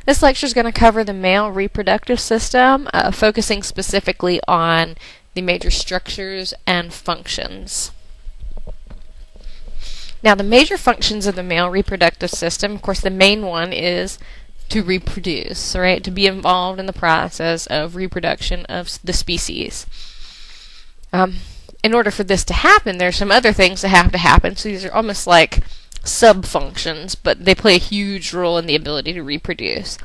This lecture is going to cover the male reproductive system, focusing specifically on the major structures and functions. Now, the major functions of the male reproductive system, of course, the main one is to reproduce, right? To be involved in the process of reproduction of the species. In order for this to happen, there's some other things that have to happen. So these are almost like sub-functions, but they play a huge role in the ability to reproduce.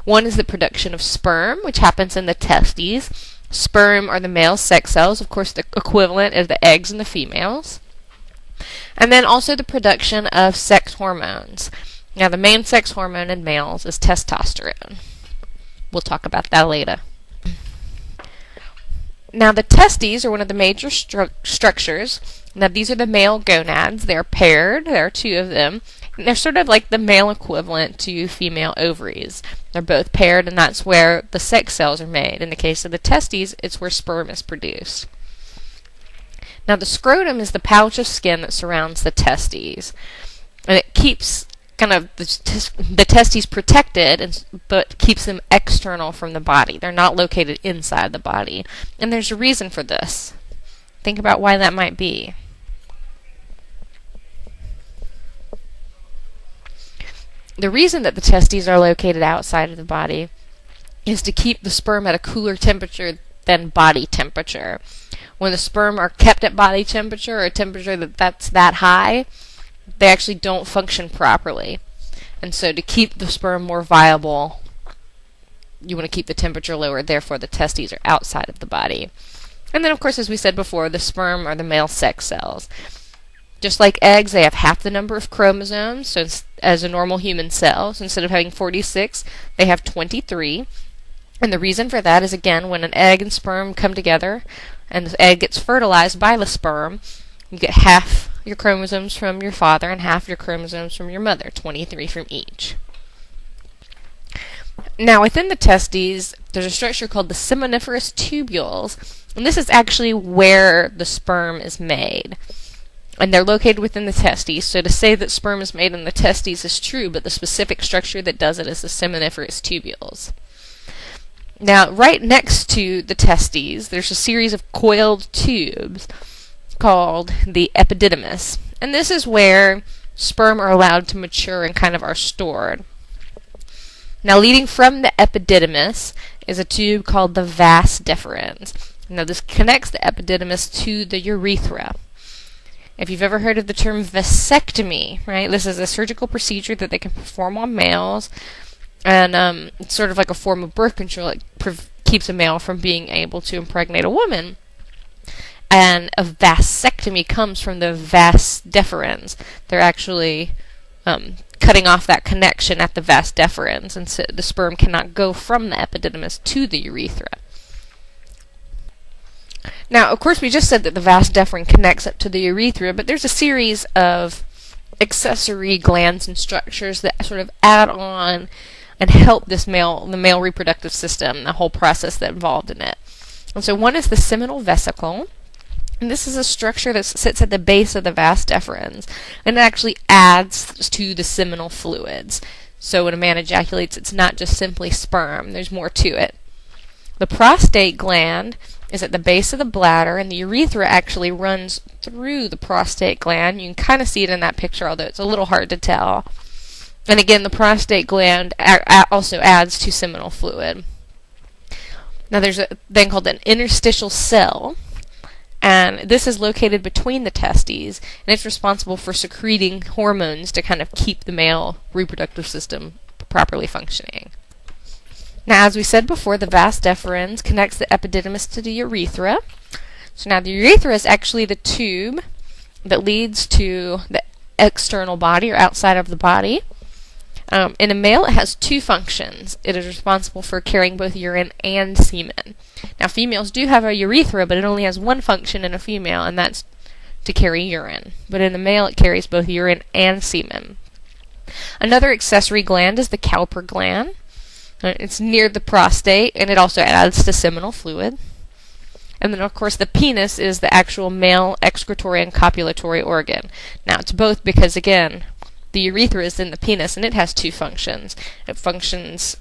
One is the production of sperm, which happens in the testes. Sperm are the male sex cells, of course the equivalent of the eggs in the females. And then also the production of sex hormones. Now, the main sex hormone in males is testosterone. We'll talk about that later. Now, the testes are one of the major structures. Now, these are the male gonads. They're paired. There are two of them. And they're sort of like the male equivalent to female ovaries. They're both paired, and that's where the sex cells are made. In the case of the testes, it's where sperm is produced. Now, the scrotum is the pouch of skin that surrounds the testes. And it keeps kind of the testes protected, but keeps them external from the body. They're not located inside the body. And there's a reason for this. Think about why that might be. The reason that the testes are located outside of the body is to keep the sperm at a cooler temperature than body temperature. When the sperm are kept at body temperature, or a temperature that's that high, they actually don't function properly. And so to keep the sperm more viable, you want to keep the temperature lower, therefore the testes are outside of the body. And then, of course, as we said before, the sperm are the male sex cells. Just like eggs, they have half the number of chromosomes, so as a normal human cell. So instead of having 46, they have 23. And the reason for that is, again, when an egg and sperm come together, and the egg gets fertilized by the sperm, you get half your chromosomes from your father and half your chromosomes from your mother, 23 from each. Now, within the testes, there's a structure called the seminiferous tubules, and this is actually where the sperm is made. And they're located within the testes, so to say that sperm is made in the testes is true, but the specific structure that does it is the seminiferous tubules. Now, right next to the testes, there's a series of coiled tubes called the epididymis. And this is where sperm are allowed to mature and kind of are stored. Now, leading from the epididymis is a tube called the vas deferens. Now, this connects the epididymis to the urethra. If you've ever heard of the term vasectomy, right, this is a surgical procedure that they can perform on males, and it's sort of like a form of birth control. It keeps a male from being able to impregnate a woman. And a vasectomy comes from the vas deferens. They're actually cutting off that connection at the vas deferens, and so the sperm cannot go from the epididymis to the urethra. Now, of course, we just said that the vas deferens connects up to the urethra, but there's a series of accessory glands and structures that sort of add on and help the male reproductive system, the whole process that's involved in it. And so one is the seminal vesicle. And this is a structure that sits at the base of the vas deferens, and it actually adds to the seminal fluids. So when a man ejaculates, it's not just simply sperm. There's more to it. The prostate gland is at the base of the bladder, and the urethra actually runs through the prostate gland. You can kind of see it in that picture, although it's a little hard to tell. And again, the prostate gland also adds to seminal fluid. Now there's a thing called an interstitial cell, and this is located between the testes, and it's responsible for secreting hormones to kind of keep the male reproductive system properly functioning. Now, as we said before, the vas deferens connects the epididymis to the urethra. So now the urethra is actually the tube that leads to the external body or outside of the body. In a male, it has two functions. It is responsible for carrying both urine and semen. Now, females do have a urethra, but it only has one function in a female, and that's to carry urine. But in a male, it carries both urine and semen. Another accessory gland is the Cowper gland. It's near the prostate, and it also adds to seminal fluid. And then, of course, the penis is the actual male excretory and copulatory organ. Now, it's both because, again, the urethra is in the penis, and it has two functions. It functions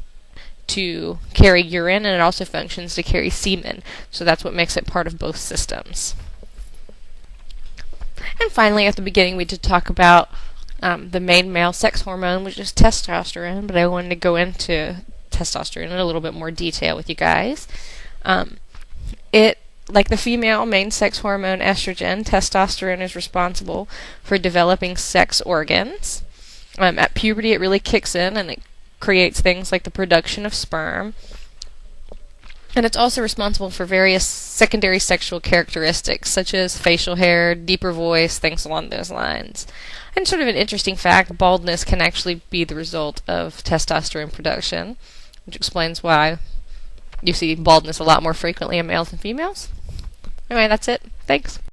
to carry urine, and it also functions to carry semen. So that's what makes it part of both systems. And finally, at the beginning, we did talk about the main male sex hormone, which is testosterone, but I wanted to go into testosterone in a little bit more detail with you guys. Like the female main sex hormone estrogen, testosterone is responsible for developing sex organs. At puberty, it really kicks in and it creates things like the production of sperm. And it's also responsible for various secondary sexual characteristics, such as facial hair, deeper voice, things along those lines. And sort of an interesting fact, baldness can actually be the result of testosterone production, which explains why you see baldness a lot more frequently in males than females. Anyway, that's it. Thanks.